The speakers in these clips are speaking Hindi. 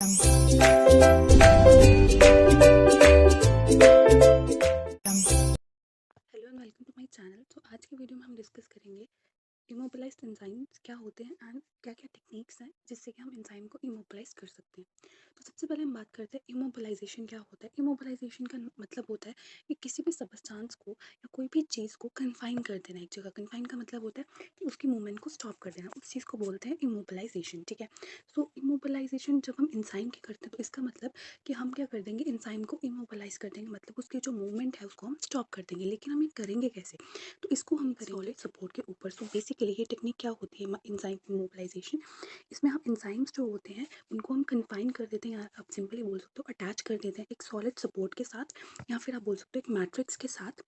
Hello and welcome to my channel. तो आज की वीडियो में हम डिस्कस करेंगे इमोबिलाइज्ड एंजाइम्स क्या होते हैं एंड क्या क्या टेक्निक्स हैं जिससे कि हम एंजाइम को इमोबिलाइज कर सकते हैं। तो सबसे पहले हम बात करते हैं इमोबिलाइजेशन क्या होता है। इमोबिलाइजेशन का मतलब होता है कि किसी भी सब्सटेंस को या कोई भी चीज़ को कन्फाइन कर देना एक जगह। कन्फाइन का मतलब होता है कि उसकी मूवमेंट को स्टॉप कर देना, उस चीज़ को बोलते हैं इमोबिलाइजेशन। ठीक है। सो इमोबिलाइजेशन जब हम एंजाइम की करते हैं तो इसका मतलब कि हम क्या कर देंगे, एंजाइम को इमोबिलाइज कर देंगे, मतलब उसकी जो मूवमेंट है उसको हम स्टॉप कर देंगे। लेकिन हम ये करेंगे कैसे? तो इसको हम करेंगे सॉलिड सपोर्ट के ऊपर। सो बेसिकली ये टेक्निक क्या होती है एंजाइम इमोबिलाइजेशन। इसमें हम एंजाइम्स जो होते हैं उनको हम कन्फाइन कर देते हैं, या आप सिंपली बोल सकते हो अटैच कर देते हैं एक सॉलिड सपोर्ट के साथ, या फिर आप बोल सकते हो एक मैट्रिक्स के साथ,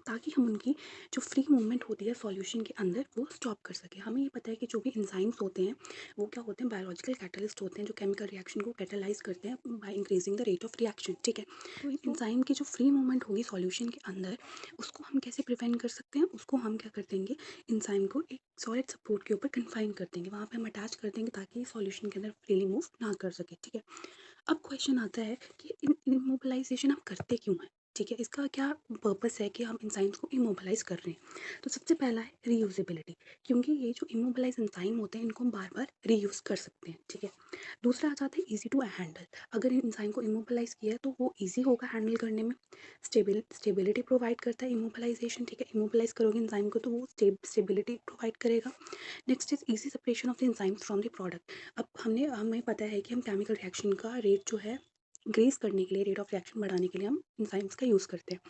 ताकि हम उनकी जो फ्री मूवमेंट होती है सॉल्यूशन के अंदर वो स्टॉप कर सकें। हमें ये पता है कि जो भी एंजाइम्स होते हैं वो क्या होते हैं, बायोलॉजिकल कैटलिस्ट होते हैं जो केमिकल रिएक्शन को कैटलाइज करते हैं by increasing the rate of reaction. ठीक है। तो एंजाइम की जो फ्री मूवमेंट होगी सॉल्यूशन के अंदर उसको हम कैसे प्रिवेंट कर सकते हैं? उसको हम क्या कर देंगे, एंजाइम को एक सॉलिड सपोर्ट के ऊपर कन्फाइन कर देंगे, वहाँ पे हम अटैच कर देंगे ताकि सॉल्यूशन के अंदर फ्रीली मूव ना कर सके। ठीक है। अब क्वेश्चन आता है कि इमोबिलाइजेशन हम करते क्यों हैं? ठीक है, इसका क्या पर्पस है कि हम एंजाइम्स को इमोबिलाइज कर रहे हैं? तो सबसे पहला है रीयूजेबिलिटी, क्योंकि ये जो इमोबिलाइज एंजाइम होते हैं इनको हम बार बार रीयूज कर सकते हैं। ठीक है। दूसरा आ जाता है इजी टू हैंडल। अगर एंजाइम को इमोबिलाइज किया है तो वो इजी होगा हैंडल करने में। स्टेबिलिटी प्रोवाइड करता है इमोबिलाइजेशन। ठीक है, इमोबिलाइज करोगे एंजाइम को तो वो स्टेबिलिटी प्रोवाइड करेगा। Next is easy separation of the enzymes from the product. अब हमें पता है कि हम केमिकल रिएक्शन का रेट जो है इंक्रीज करने के लिए, रेट ऑफ रिएक्शन बढ़ाने के लिए हम एंजाइम्स का यूज़ करते हैं।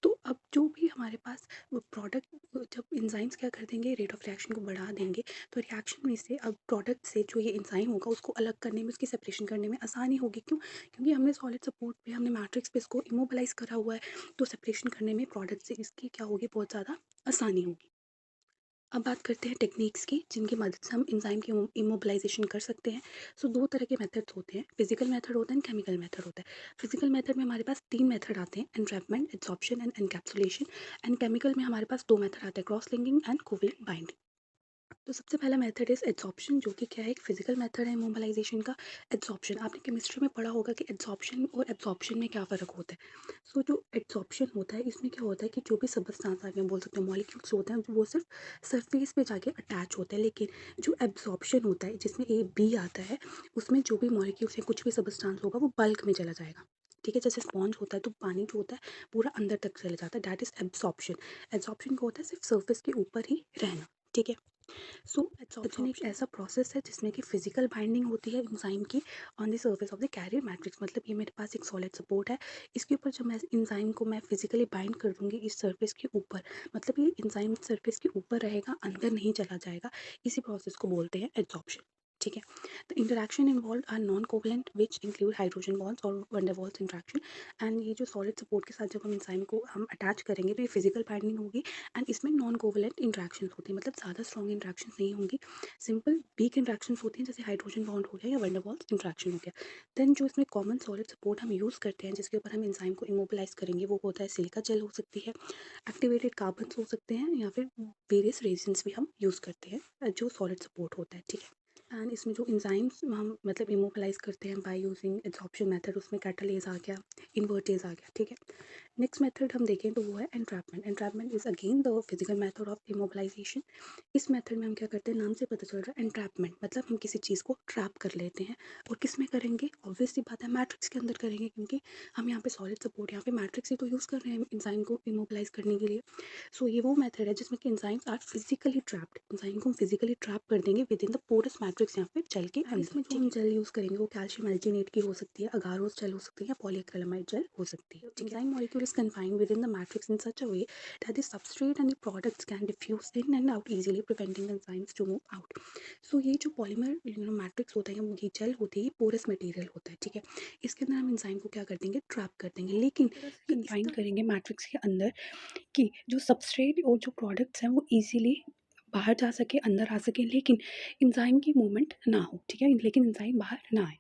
तो अब जो भी हमारे पास प्रोडक्ट, जब एंजाइम्स क्या कर देंगे, रेट ऑफ रिएक्शन को बढ़ा देंगे, तो रिएक्शन में से अब प्रोडक्ट से जो ये एंजाइम होगा उसको अलग करने में, उसकी सेपरेशन करने में आसानी होगी। क्यों? क्योंकि हमने सॉलिड सपोर्ट पे, हमने मैट्रिक्स पे इसको इमोबिलाइज करा हुआ है, तो सेपरेशन करने में प्रोडक्ट से इसकी क्या होगी, बहुत ज़्यादा आसानी होगी। अब बात करते हैं टेक्निक्स की जिनकी मदद से हम एंजाइम की इमोबिलाइजेशन कर सकते हैं। सो दो तरह के मेथड्स होते हैं, फिजिकल मेथड होता है, केमिकल मेथड होता है। फिजिकल मेथड में हमारे पास तीन मेथड आते हैं, entrapment, absorption and encapsulation. And chemical में हमारे पास दो मेथड आते हैं, cross linking and covalent binding. तो सबसे पहला मेथड इज एड्सॉर्प्शन, जो कि क्या है, एक फिजिकल मेथड है इमोबिलाइजेशन का। एड्सॉर्प्शन आपने केमिस्ट्री में पढ़ा होगा कि एड्सॉर्प्शन और एब्जॉर्प्शन में क्या फ़र्क होता है। सो जो एड्सॉर्प्शन होता है इसमें क्या होता है कि जो भी सब्सटेंस आगे बोल सकते हैं मॉलिक्यूल्स होते हैं वो सिर्फ सरफेस पे जाके अटैच होते हैं। लेकिन जो एब्जॉर्प्शन होता है जिसमें ए बी आता है, उसमें जो भी मॉलिक्यूल्स हैं, कुछ भी सब्सटेंस होगा वो बल्क में चला जाएगा। ठीक है, जैसे स्पॉन्ज होता है तो पानी जो होता है पूरा अंदर तक चला जाता है, दैट इज एब्जॉर्प्शन। एब्जॉर्प्शन का होता है सिर्फ सर्फेस के ऊपर ही रहना। ठीक है। सो एब्जॉर्प्शन एक ऐसा प्रोसेस है जिसमें कि फिजिकल बाइंडिंग होती है एंजाइम की on the surface of the carrier matrix. मतलब ये मेरे पास एक सॉलिड सपोर्ट है, इसके ऊपर जब मैं एंजाइम को मैं फिजिकली बाइंड कर दूंगी इस सर्फेस के ऊपर, मतलब ये एंजाइम सर्फेस के ऊपर रहेगा, अंदर नहीं चला जाएगा। इसी प्रोसेस को बोलते हैं एब्जॉर्प्शन। ठीक है। The interaction involve are non covalent which include hydrogen bonds और van der Waals interaction. And ये जो सॉलिड सपोर्ट के साथ जब हम एंजाइम को हम अटैच करेंगे तो ये फिजिकल बाइंडिंग होगी एंड इसमें नॉन कोवलेंट इंट्रैक्शंस होती हैं, मतलब ज़्यादा स्ट्रॉन्ग इंट्रैक्शंस नहीं होंगी, सिंपल वीक इंट्रैक्शंस होती हैं, जैसे हाइड्रोजन बॉन्ड हो गया या वंडर वाल्स इंट्रैक्शन हो गया। देन जो इसमें कॉमन सॉलिड सपोर्ट हम यूज़ करते हैं जिसके ऊपर हम एंजाइम को इमोबिलाइज करेंगे वो होता है सिलिका जेल हो सकती है, एक्टिवेटेड कार्बन्स हो सकते हैं, या फिर वेरियस रेजिन्स भी हम यूज़ करते हैं जो सॉलिड सपोर्ट होता है। ठीक है। एंड इसमें जो एंजाइम्स हम मतलब इमोबिलाइज करते हैं बाय यूजिंग एब्जॉर्प्शन मेथड, उसमें कैटालेज आ गया, इन्वर्टेज आ गया। ठीक है। नेक्स्ट मेथड हम देखें तो वो है entrapment. Entrapment is again the physical method of immobilization. इस मेथड में हम क्या करते हैं, नाम से पता चल रहा है एंट्रैपमेंट, मतलब हम किसी चीज़ को ट्रैप कर लेते हैं। और किस में करेंगे? ऑब्वियस सी बात है, मैट्रिक्स के अंदर करेंगे, क्योंकि हम यहाँ पे सॉलिड सपोर्ट, यहाँ पे मैट्रिक्स ही तो यूज़ कर रहे हैं एंजाइम को इमोबिलाइज करने के लिए। सो ये वो मेथड है जिसमें कि enzymes are physically trapped, enzyme को हम फिजिकली ट्रैप कर देंगे within the porous matrix, यहाँ पे जेल के अंदर। इसमें जो हम जेल यूज़ करेंगे वो कैल्शियम एल्जिनेट की हो सकती है, अगारोस जेल हो सकती है, या पॉलीक्रिलामाइड जेल हो सकती है। Enzyme molecule is confined with in the matrix in such a way that the substrate and the products can diffuse in and out easily, preventing the enzymes to move out. So ये जो पॉलीमर मैट्रिक्स होता है, ये जेल होती है, ये पोरस मटेरियल होता है। ठीक है। इसके अंदर हम एंजाइम को क्या कर देंगे, ट्रैप कर देंगे, लेकिन कन्फाइन करेंगे मैट्रिक्स के अंदर कि जो सबस्ट्रेट और जो प्रोडक्ट्स हैं वो इजीली बाहर जा सके, अंदर आ सके, लेकिन एंजाइम की मूवमेंट ना हो। ठीक है, लेकिन एंजाइम बाहर ना आए।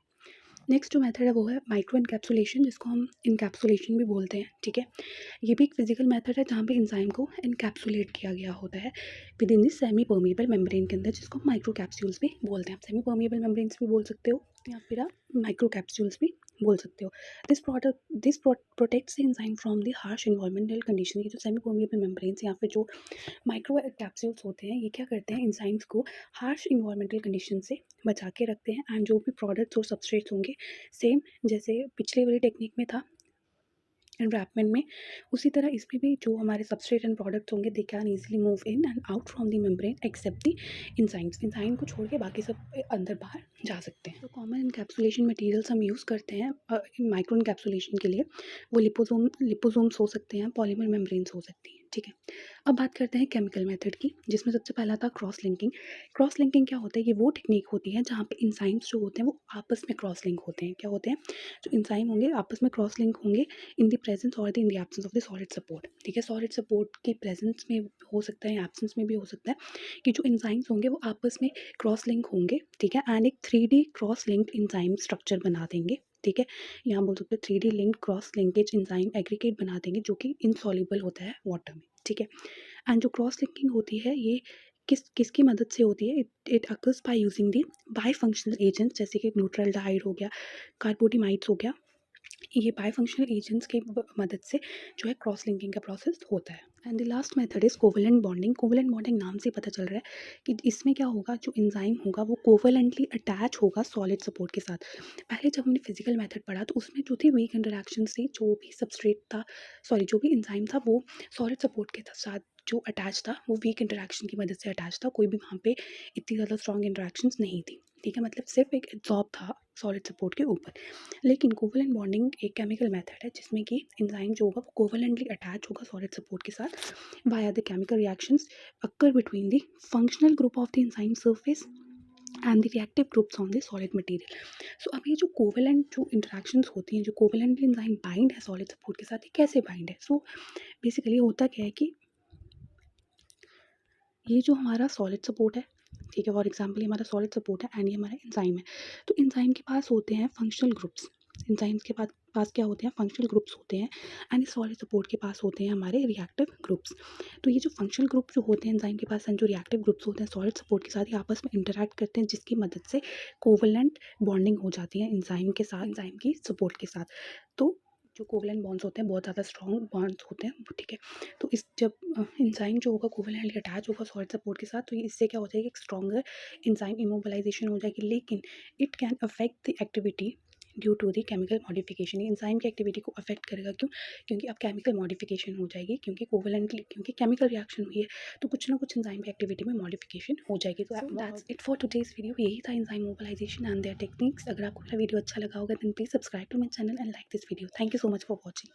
नेक्स्ट जो मेथड है वो है माइक्रो इनकैप्सुलेशन, जिसको हम इनकैप्सुलेशन भी बोलते हैं। ठीक है। ये भी एक फिजिकल मेथड है जहाँ पे एंजाइम को इनकैप्सुलेट किया गया होता है with in this semi permeable membrane के अंदर, जिसको हम माइक्रो कैप्सूल्स भी बोलते हैं। आप सेमी परमिएबल मेम्ब्रेन्स भी बोल सकते हो, या फिर आप माइक्रो कैप्सूल्स भी बोल सकते हो। This protects the enzyme from the harsh environmental condition. ये जो सेमी परमिएबल मेम्ब्रेन्स या फिर जो माइक्रो कैप्सूल्स होते हैं, ये क्या करते हैं, एंजाइम्स को हार्श इन्वायरमेंटल कंडीशन से बचा के रखते हैं। एंड जो भी प्रोडक्ट्स और सबस्ट्रेट्स होंगे, सेम जैसे पिछले वाली टेक्निक में था एनरैपमेंट में, उसी तरह इसमें भी जो हमारे सबस्ट्रेट एंड प्रोडक्ट्स होंगे, they can easily move in and out from the membrane except the enzymes. Enzyme को छोड़ के बाकी सब अंदर बाहर जा सकते हैं। तो कॉमन इनकैप्सुलेशन मटेरियल्स हम यूज़ करते हैं माइक्रो इनकैप्सुलेशन के लिए, वो लिपोसोम्स हो सकते हैं, पॉलीमर मेम्ब्रेन्स हो सकती हैं, ठीक है। अब बात करते हैं केमिकल मेथड की, जिसमें सबसे पहला था क्रॉस लिंकिंग। क्रॉस लिंकिंग क्या होता है, ये वो टेक्निक होती है जहाँ पे इंजाइम्स जो होते हैं वो आपस में क्रॉस लिंक होते हैं। क्या होते हैं, जो इंजाइम होंगे आपस में क्रॉस लिंक होंगे इन द प्रेजेंस और in the absence of the solid support, ठीक है। सॉलिड सपोर्ट की प्रेजेंस में हो सकता है, एब्सेंस में भी हो सकता है कि जो इंजाइम्स होंगे वो आपस में क्रॉस लिंक होंगे, ठीक है। एंड एक 3D cross linked enzyme structure बना देंगे, ठीक है। यहाँ बोल सकते हैं 3D linked cross linkage enzyme aggregate बना देंगे, जो कि इनसॉल्युबल होता है वाटर में, ठीक है। एंड जो क्रॉस लिंकिंग होती है, ये किसकी मदद से होती है, it occurs by using the by functional agents, जैसे कि न्यूट्रलडाइड हो गया, कार्बोटिमाइड्स हो गया। ये बायफंक्शनल एजेंट्स की मदद से जो है क्रॉस लिंकिंग का प्रोसेस होता है। And the last method is covalent bonding. Covalent bonding नाम से पता चल रहा है कि इसमें क्या होगा, जो एंजाइम होगा वो कोवेलेंटली अटैच होगा सॉलिड सपोर्ट के साथ। पहले जब हमने फिजिकल मेथड पढ़ा तो उसमें जो थी वीक इंटरेक्शन थी, जो भी सबस्ट्रेट था, सॉरी जो भी एंजाइम था वो सॉलिड सपोर्ट के साथ जो अटैच था वो वीक इंटरेक्शन की मदद से अटैच था, कोई भी वहाँ पे इतनी ज़्यादा स्ट्रॉन्ग इंटरेक्शंस नहीं थी, ठीक है। मतलब सिर्फ एक एब्जॉर्ब था सॉलिड सपोर्ट के ऊपर। लेकिन कोवेलेंट बॉन्डिंग एक केमिकल मेथड है जिसमें कि एंजाइम जो होगा वो कोवेलेंटली अटैच होगा सॉलिड सपोर्ट के साथ via the chemical reactions occur between the functional group of the enzyme surface and the reactive groups on the solid material. So अब ये जो कोवेलेंट जो इंटरेक्शंस होती हैं, जो कोवेलेंटली एंजाइम बाइंड है सॉलिड सपोर्ट के साथ, ये कैसे बाइंड है। सो बेसिकली होता क्या है कि ये जो हमारा सॉलिड सपोर्ट है, ठीक है, फॉर एग्जांपल ये हमारा सॉलिड सपोर्ट है एंड ये हमारा एंजाइम है। तो एंजाइम के पास होते हैं फंक्शनल ग्रुप्स, एंजाइम्स के पास क्या होते हैं, फंक्शनल ग्रुप्स होते हैं। एंड सॉलिड सपोर्ट के पास होते हैं हमारे रिएक्टिव ग्रुप्स। तो ये जो फंक्शनल ग्रुप जो होते हैं एंजाइम के पास एंड जो रिएक्टिव ग्रुप्स होते हैं सॉलिड सपोर्ट के साथ, ये आपस में इंटरैक्ट करते हैं, जिसकी मदद से कोवेलेंट बॉन्डिंग हो जाती है एंजाइम के साथ, एंजाइम की सपोर्ट के साथ। तो जो कोवेलेंट बॉन्ड्स होते हैं बहुत ज़्यादा स्ट्रॉन्ग बॉन्ड्स होते हैं, ठीक है। तो इस जब एंजाइम जो होगा कोवेलेंटली अटैच होगा सॉलिड सपोर्ट के साथ, तो ये इससे क्या हो जाएगा, एक स्ट्रॉन्गर एंजाइम इमोबिलाइजेशन हो जाएगी। लेकिन it can affect the activity due to the chemical modification. Enzyme की एक्टिविटी को अफेक्ट करेगा, क्यों, क्योंकि अब केमिकल मॉडिफिकेशन हो जाएगी, क्योंकि कोवेलेंटली, क्योंकि केमिकल रिएक्शन हुई है, तो कुछ ना कुछ एंजाइम की एक्टिविटी में मॉडिफिकेशन हो जाएगी। तो that's it for today's video. यही था enzyme mobilization and their techniques. अगर आपको मेरा वीडियो अच्छा लगा होगा then please subscribe to my channel and like this video. Thank you so much for watching.